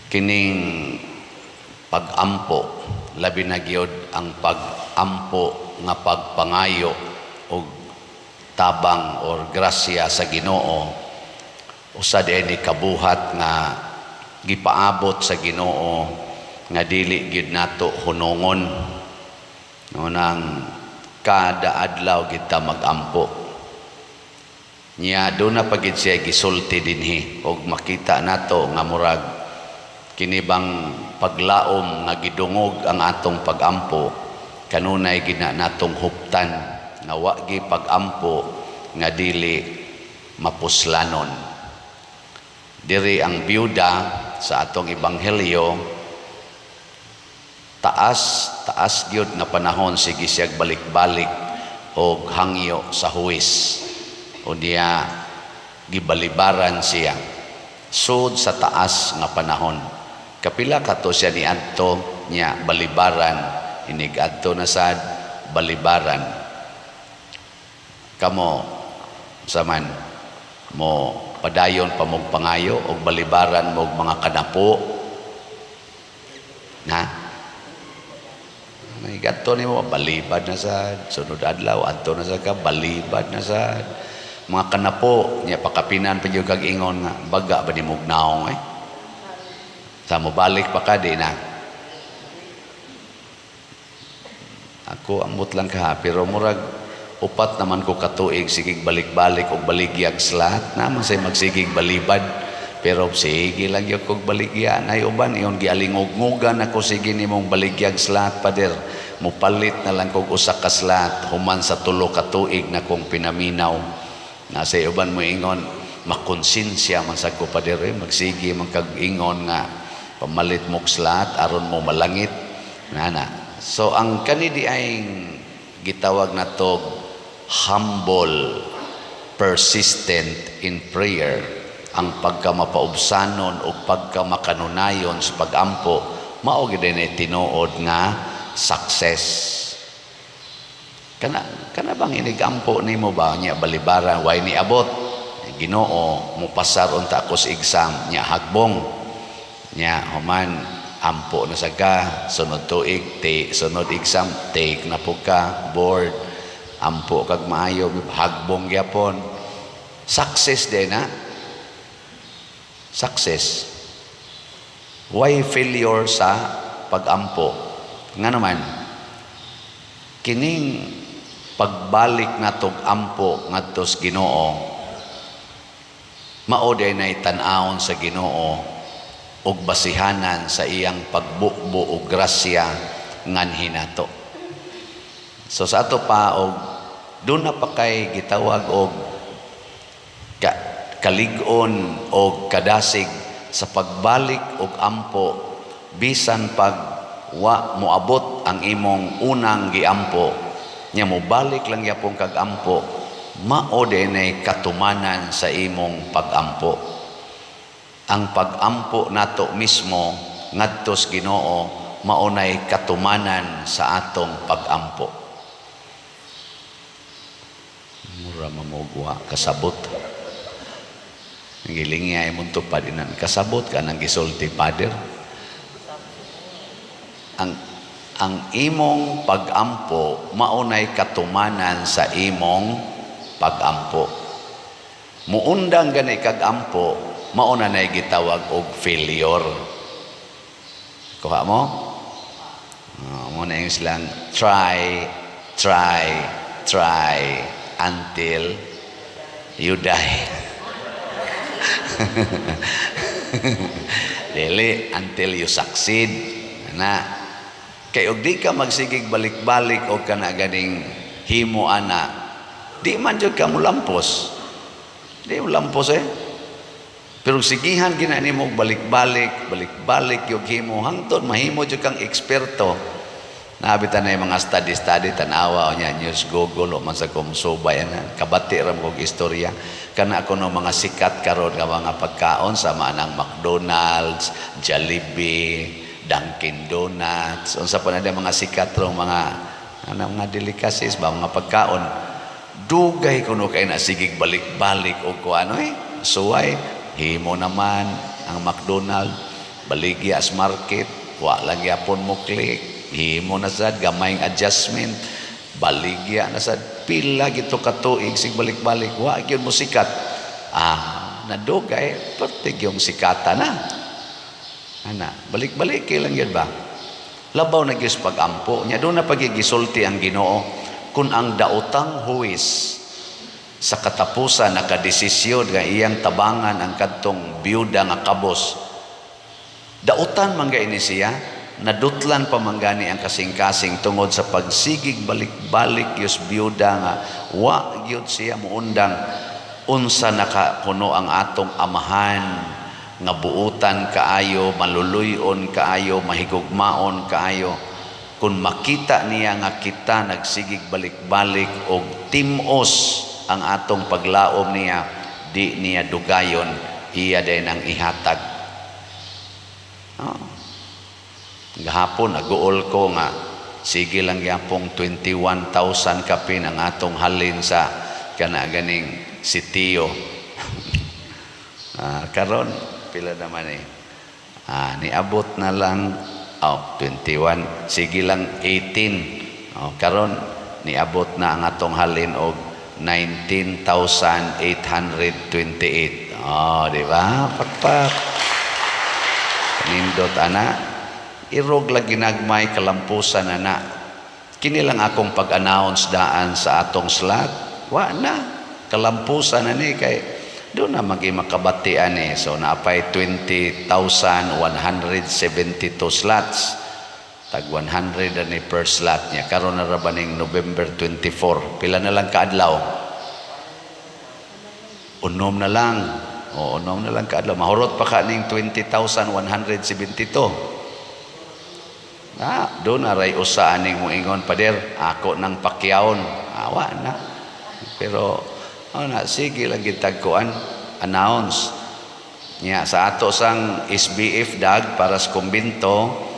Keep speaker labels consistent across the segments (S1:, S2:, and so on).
S1: kining pag-ampo, labi na gyud ang pag-ampo nga pagpangayo o tabang or grasya sa Ginoo, usa dinhi kabuhat nga gipaabot sa Ginoo nga dili gyud nato hunongon nang kada adlaw kita mag-ampo niya. Doon na pagid siya gisulti dinhi og makita nato nga murag kinibang paglaom nga gidungog ang atong pag-ampo, kanunay gina natong huptan nga wa gi pag-ampo nga dili mapuslanon. Diri ang biyuda sa atong ebanghelyo, taas gyud na panahon sige siyag balik-balik og hangyo sa huwis, o niya gibalibaran siya sud sa taas nga panahon. Kapila kato siya ni adto niya balibaran, inig adto na sad balibaran. Kamo saman mo padayon pa mong pangayo o balibaran mo mga kanapo na may gato ni mo balibad na sad sunod adlaw adto na sad ka balibad na sad mga kanapo niya pakapinan pa yung kag ingon nga baga ba ni mugnaong sa mo balik pa ka di na ako amot lang ka pero murag upat naman ko katuig sigig balik-balik og baligyag slat naman say magsigig balibad pero sige lang yung kog baligyan ay uban iyon gialingog-ngugan ako sige nimong baligyag slat pader mupalit na lang kog usa ka slat human sa tulo ka tuig na kong pinaminaw na say uban mo ingon makonsensya man sa ko pader magsige man kag ingon nga pamalit mo slat aron mo malangit nana. So ang kanidi ay gitawag na to humble, persistent in prayer. Ang pagkamapaubsanon o pagkamakanunayon sa pag-ampo, mao gid ni tinuod nga success. Kana bang inigampo nimo ba niya balibaran way ni abot? Ginoo mo pasar unta ako sa exam niya hagbong. Niya human ampo na sa ka sunod tuig sunod exam take na po ka board ampo kag maayo hagbong gyapon success din na success. Why failure sa pag-ampo nga naman kining pagbalik natong ampo ngadto sa Ginoo mao dinay tan-awon sa Ginoo og basihanan sa iyang pagbukbo og grasya nganhi nato. So sa ato pa og doon na pa kay gitawag og kalig-on og kadasig sa pagbalik og ampo bisan pag wa moabot ang imong unang giampo nya mo balik lang yapon kag ampo mao dinay katumanan sa imong pag-ampo. Ang pag-ampo nato mismo ngadto sa Ginoo maunay katumanan sa atong pag-ampo. Mura mamugwa kasabot. Ngilingi ay mong tupadinan kasabot ka nang gisulti pader. Ang imong pag-ampo maunay katumanan sa imong pag-ampo. Muundang gani kag ampo mauna na gitawag og failure. Kuha mo? Muna yung silang try until you die. Dili until you succeed. Na kay og di ka magsigig balik-balik og kana ganing himo ana. Di man jud ka mulampos. Di mulampos Pero sigihan ginani mo balik-balik yung himo hangtod mahimo jud kang eksperto. Nabitan na yung mga study tanawa niya news Google o man sa kumsubay na kabati ram kog istorya kana ako no mga sikat karon nga mga pagkaon sama nang McDonald's, Jollibee, Dunkin Donuts, unsa pa na mga sikat ro mga delicacies ba mga pagkaon. Dugay kuno kay na sigig balik-balik og kuano suway himo naman ang McDonald's baligya as market, wa lang yapon mo click, himo na sad gamayng adjustment, baligya na sad pila gito ka tuig sig balik-balik, wa gyud mo sikat. Nadugay pertig yung sikata na. Ana, balik-balik lang yun ba? Labaw na gyud pagampo nya do na pagigisulti ang Ginoo kun ang daotang huwis sa katapusan nakadesisyon nga iyang tabangan ang kadtong biyuda nga kabos. Dautan man ini siya, nadutlan pa man gani ang kasing-kasing tungod sa pagsigig balik-balik yus biyuda nga wa gyud siya muundang unsa nakapuno ang atong amahan nga buutan kaayo, maluluyon kaayo, mahigugmaon kaayo. Kung makita niya nga kita nagsigig balik-balik og timos ang atong paglaom niya, di niya dugayon, iya din ang ihatag. Gahapon naguol ko nga sige lang yapong 21,000 kapin ang atong halin sa ganing sitiyo. Karon pila naman niabot na lang 21, sige lang 18. Karon niabot na ang atong halin og 19,828. Di ba? Pakpak. Nindot ana, irog lagi nagmay kalampusan ana. Kini lang akong pag-announce daan sa atong slot. Wa na, kalampusan na ni kay doon na makabatian So naapay 20,172 slots. Tag 100 ani per slot niya. Karon na rabaning November 24. Pila na lang kaadlaw? Unom na lang. Unom na lang kaadlaw. Mahurot pa ka ning 20,172. Doon aray usa aning moingon pader. Ako nang pakyawon. Awa na. Pero sige lang gitagkuan. Announce. Nya sa ato sang SBF dag para sa kumbinto.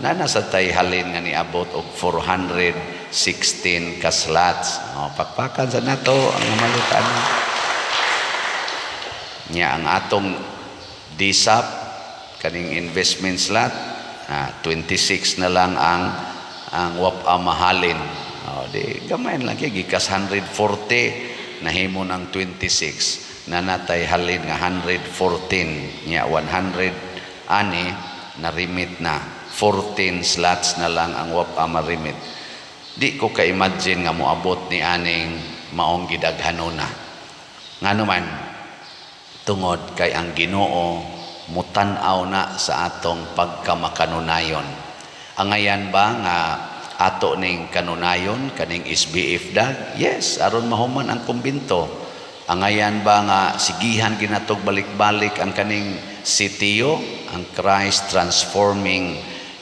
S1: Nasa tay halin nga niabot og 416 ka slots. Pakpakan sa nato ang malutan. Nya ang atong DSAP kaning investment slot 26 na lang ang mahalin. Di gamay lang kay gikas 140 nahimo ng 26 na natay halin nga 114 nya 100 ani na remit na 14 slots na lang ang marimit. Di ko ka-imagine nga moabot ni aning maong gidaghanona. Ngano man tungod kay ang Ginoo mutan-aw na sa atong pagkamakanunayon. Angayan ba nga ato ning kanunayon kaning SBF dag? Yes, aron mahuman ang kumbinto. Angayan ba nga sigihan ginatog balik-balik ang kaning sitiyo, ang Christ Transforming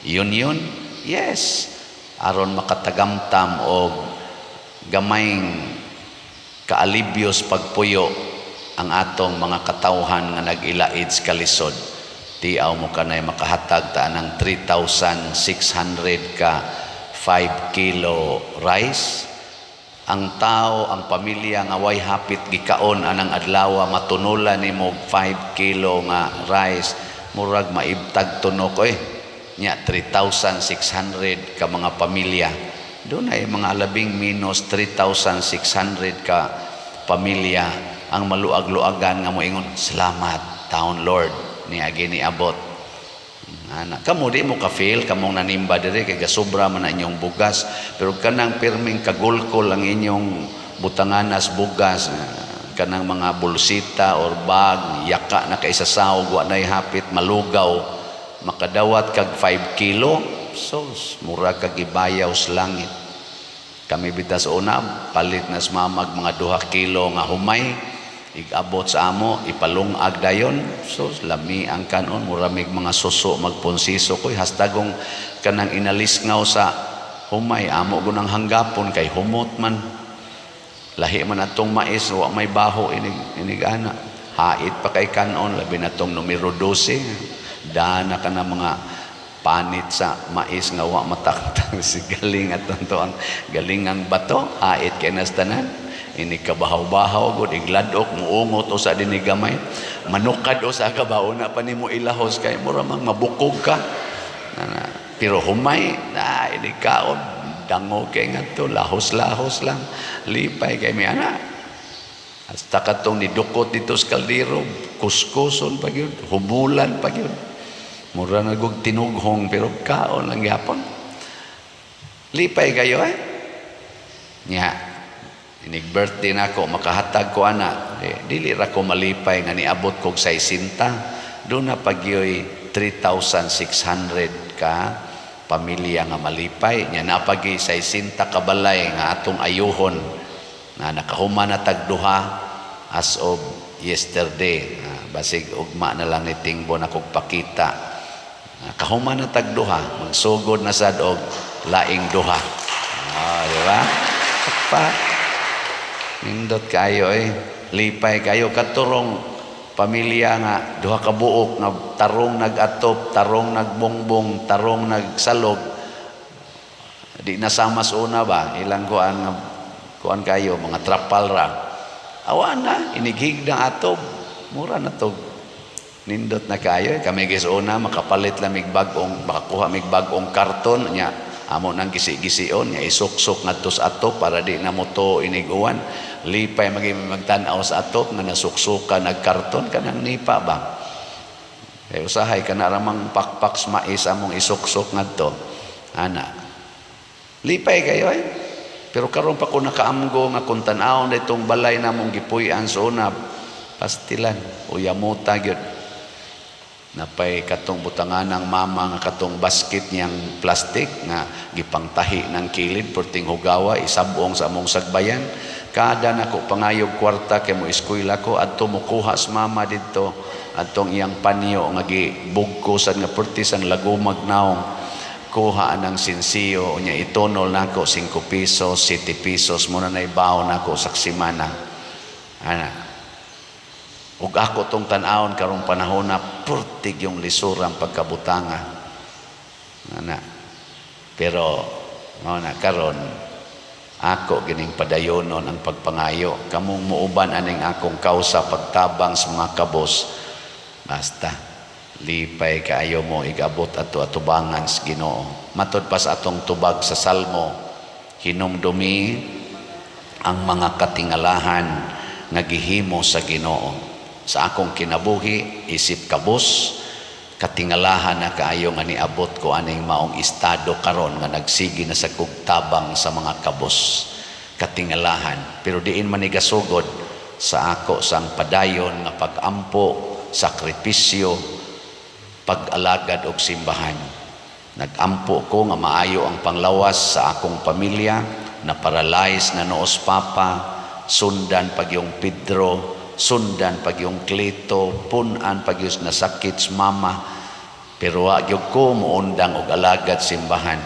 S1: Union? Yes. Aron makatagamtam og gamayng kaalibyos pagpuyo ang atong mga katawhan nga nag-ilaid sa kalisod. Tiaw mo kanay makahatag ta ng 3,600 ka 5 kilo rice. Ang tao, ang pamilya nga way hapit gikaon anang adlaw matunulan nimo 5 kilo nga rice, murag maibtag tunok nya 3,600 ka mga pamilya. Doon ay mga labing minus 3,600 ka pamilya ang maluag-luagan nga moingon salamat taon Lord niya giniabot. Kamo di mo ka-feel kamong nanimba dire kay gasobra man inyong bugas, pero kanang pirming kagulkol ang inyong butanganas bugas, kanang mga bulsita or bag yaka na kaisasaw wa nay hapit malugaw, makadawat kag 5 kilo sos mura kag ibayaw sa langit. Kami bitas una palit na mamag mga 2 kilo nga humay igabot sa amo, ipalungag dayon. So, lami ang kanon, muramig mga suso, magponsiso ko'y hastagong kanang inalis ngaw sa humay, amo ko ng hanggapon, kay humot man. Lahi man atong mais, wa may baho, inigana. Hait pa kay kanon, labi na tong numero 12. Dana ka na mga panit sa mais nga wa mataktang si galing at tonto ang galing ang bato, hait kay nastanan. ini kabahaw-bahaw gud igladok muungot usa dinhi gamay manukad usa ka bauna pa nimo ilahos kay mura mang mabukog ka pero humay na ini kaon dango kay ngadto lahos-lahos lang lipay kay mi ana hasta katong nidukot dito sa kaldero kuskuson pa gyud humulan pa gyud mura na gug tinughong pero kaon lang gyapon lipay kayo nya inig birthday na ako makahatag ko ana dili ra ko malipay nga niabot kog 60 do na pagyoy 3,600 ka pamilya nga malipay nya napagi 60 ka balay nga atong ayuhon na nakahuman na tagduha as of yesterday basig ugma na lang ni tingbo na kog pakita kahuman na tagduha magsugod na sad og laing duha di ba pa nindot kayo lipay kayo katurong pamilya nga duha ka buok nga tarong nag-atop tarong nagbongbong tarong nagsalog di nasamas una ba ilang kuan kayo mga trapal ra awan na inighigdang atob mura na to nindot na kayo kami gis una makapalit lang mig bagong makakuha mig bagong karton nya amo nang gisi-gision nya isuksok ngadto sa atop para di na mo to iniguan lipay magtan-aw sa atop nga nasuksukan nagkarton kanang nipa ba kay usahay kana ramang pakpaks mais among isuksok ngadto ana lipay kayo pero karon pa ko nakaamgo nga kung tan-aw ditong balay namong gipuy-an sa una pastilan uyamuta gyud napay katong butangan ng mama nga katong basket niyang plastic nga gipangtahi ng kilid perting hugawa isabong sa among sagbayan kada nako pangayog kwarta kay mo eskwela ko adto mo kuha sa mama didto adtong iyang panyo nga gibugkosan nga pertisan lagumag naong kuha ng sinsiyo unya itonol nako 5 pesos 7 pesos muna na ibaw nako sa semana ana ug ako tong tan-awon karong panahon na purtig yung lisurang pagkabutanga ana pero na karon ako gining padayonon ang pagpangayo kamong muuban aning akong kausa pagtabang sa mga kabos basta lipay kaayo mo igabot ato atubangan sa Ginoo matud pa sa atong tubag sa Salmo hinumdumi ang mga katingalahan nga gihimo sa Ginoo sa akong kinabuhi isip kabos katingalahan na kaayo nga niabot ko aning maong estado karon nga nagsigi na sa kugtabang sa mga kabos katingalahan pero diin man igasugod sa ako sang padayon nga pagampo sakripisyo pag-alagad og simbahan nagampo ko nga maayo ang panglawas sa akong pamilya na paralyze na noos papa sundan pag yung Pedro sundan pag yung Cleto punan pag yung nasakit sa mama pero wag ko muundang og alagad simbahan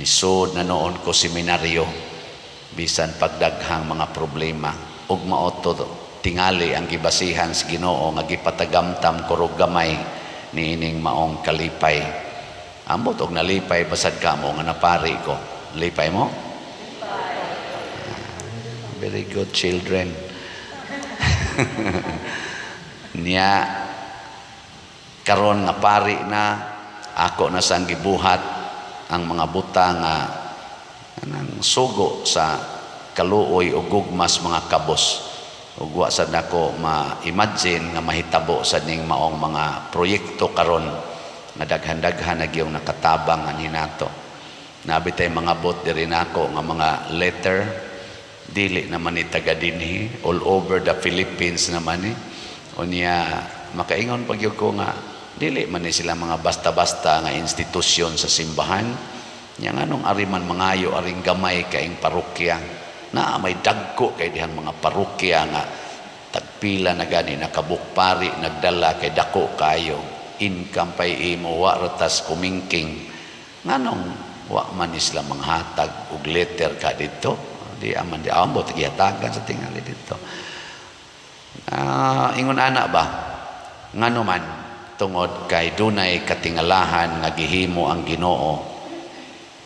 S1: nisod na noon ko seminaryo bisan pagdaghang mga problema ug maoto tingali ang gibasihan sa Ginoo nga gipatagamtam ko rog gamay niining maong kalipay ambot og nalipay basad ka mo nga napari ko lipay mo very good children niya karon nga pari na ako na sang gibuhat ang mga buta nga nang sugo sa kaluoy o gugmas mga kabos ug wa sad nako ma-imagine nga mahitabo sa ning maong mga proyekto karon nga daghan-daghan na gyung nakatabang ani nato nabitay mga bot diri nako nga mga letter dili naman ni taga dinhi all over the Philippines naman ni unya makaingon pagyud ko nga dili man ni sila mga basta-basta nga institusyon sa simbahan nya nganong ari man mangayo aring gamay kaing parokya na may dagko kay dihang mga parokya nga tagpila na gani nakabukpari nagdala kay dako kayo income pay imo wa ratas kumingking nganong wa man isla manghatag og letter ka dito di aman di ambot gihatagan sa tingali dito ingon ana ba ngano man tungod kay dunay katingalahan nga gihimo ang Ginoo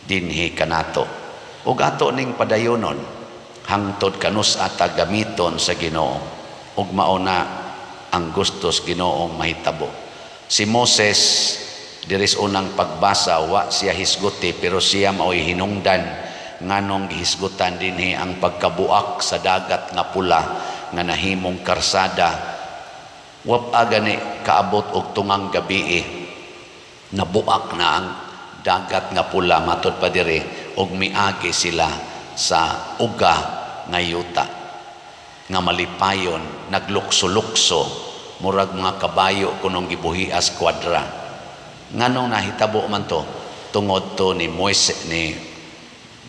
S1: dinhi kanato ug ato ning padayonon hangtod kanus ata gamiton sa Ginoo ug mao na ang gustos Ginoo mahitabo. Si Moses diris unang pagbasa wa siya hisguti pero siya mao'y hinungdan nganong gihisgutan dinhi ang pagkabuak sa dagat nga pula nga nahimong karsada. Wa gani kaabot og tungang gabi nabuak na ang dagat nga pula matud pa diri og miagi sila sa uga nga yuta nga malipayon naglukso-lukso murag mga kabayo kunong gibuhias kwadra. Nganong nahitabo man to tungod to ni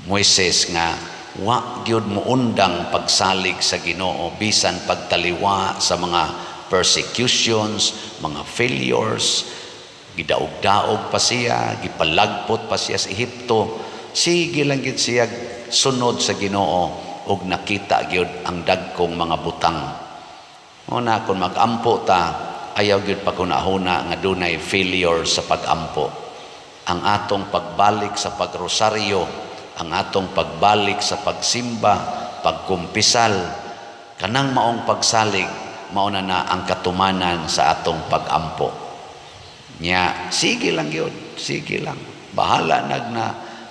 S1: Moises nga wa gyud mo undang pagsalig sa Ginoo bisan pagtaliwa sa mga persecutions, mga failures, gidaog-daog pa siya, gipalagpot pa siya sa Ehipto. Sige lang gyud siya sunod sa Ginoo ug nakita gyud ang dagkong mga butang. Una kun mag-ampo ta, ayaw gyud pakunahuna nga dunay failure sa pag-ampo. Ang atong pagbalik sa pagrosaryo, ang atong pagbalik sa pagsimba, pagkumpisal, kanang maong pagsalig, mauna na ang katumanan sa atong pag-ampo. Nya, sige lang yun, sige lang. Bahala na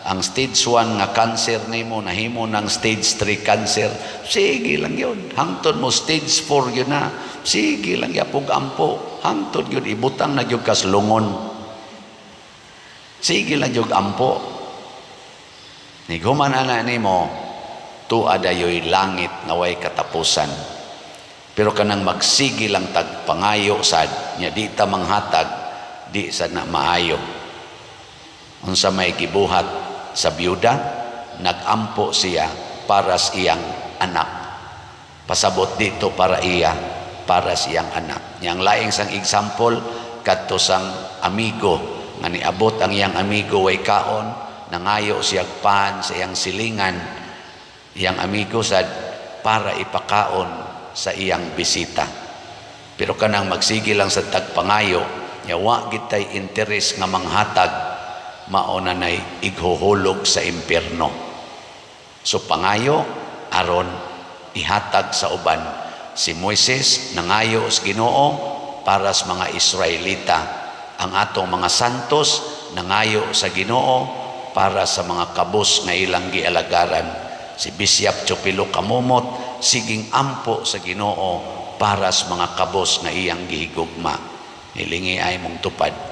S1: ang stage 1 nga cancer nimo nahimo ng stage 3 cancer. Sige lang yun. Hangtod mo stage 4 yun na. Sige lang yapog ampo. Hangtod yun ibutang na yun kaslungon. Sige lang yun ampo. Niguman na nimo tuadayoy langit na way katapusan. Pero kanang magsigi lang tag pangayo sad nya di ta manghatag di sad na maayo. Unsa may gibuhat sa biyuda, nagampo siya para sa iyang anak. Pasabot dito para para sa iyang anak. Yang laing sang example, kadto sang amigo, nga niabot ang iyang amigo way kaon, nangayo siya pan sa iyang silingan, iyang amigo sad para ipakaon sa iyang bisita. Pero kanang magsigi lang sa tagpangayo, yawa gitay interes nga manghatag, mauna na'y ighuhulog sa impyerno. So pangayo aron ihatag sa uban. Si Moises nangayo sa Ginoo para sa mga Israelita. Ang atong mga santos nangayo sa Ginoo para sa mga kabus nga ilang gialagaran. Si Bishop Chopilo Kamumot siging ampo sa Ginoo para sa mga kabus nga iyang gihigugma. Nilingi ay mong tupad.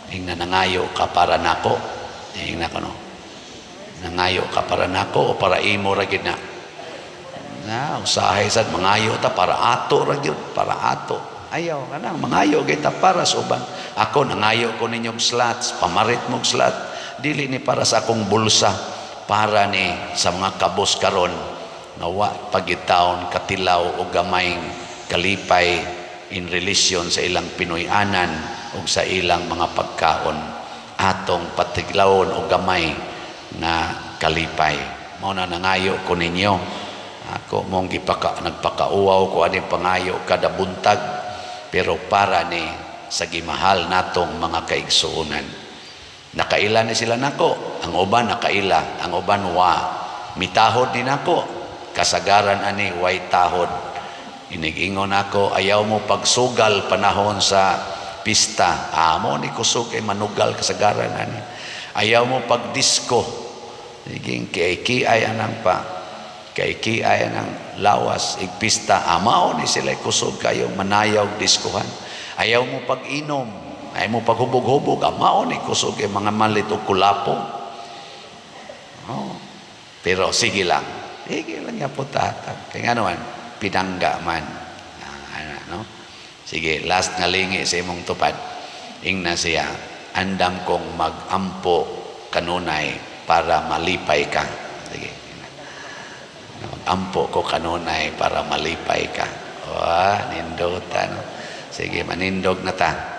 S1: Ingna nangayo ka para nako. Ingna ko no. Nangayo ka para nako o para imo ra gid na. Na usahay sad mangayo ta para ato ra gyud, para ato. Ayaw kanang mangayo gid ta para sa uban. Ako nangayo ko ninyong slots, pamarit mong slot. Dili ni para sa akong bulsa, para ni sa mga kabos karon nga wa pagitaon katilaw o gamayng kalipay in relation sa ilang Pinoyanan o sa ilang mga pagkaon. Atong patiglawon o gamay na kalipay. Mao na nangayo ko ninyo. Ako mong nagpakauaw ko aning pangayo kada buntag, pero para ni sa gimahal natong mga kaigsuonan. Nakaila ni sila nako, ang uban nakaila, ang uban wa. Mitahod din ako, kasagaran ani way tahod. Inig-ingon ako, ayaw mo pagsugal panahon sa pista. Amo ni kusog kay manugal kasagaran ani. Ayaw mo pagdisko. Naging kiay anang pa. Kiay anang lawas igpista. Amao ni sila kusog kayong manayaw diskuhan. Ayaw mo pag-inom. Ayaw mo paghubog-hubog. Amao ni kusog kay mga malit o kulapo. Oh. Pero sige lang. Sige lang nga po tatag. Kaya nga naman, pinangga man. No? Sige, last nga lingi sa imong tupad. Ingna siya, andam kong mag-ampo kanunay para malipay ka. Sige. Mag-ampo ko kanunay para malipay ka. Nindota. No? Sige, manindog na ta.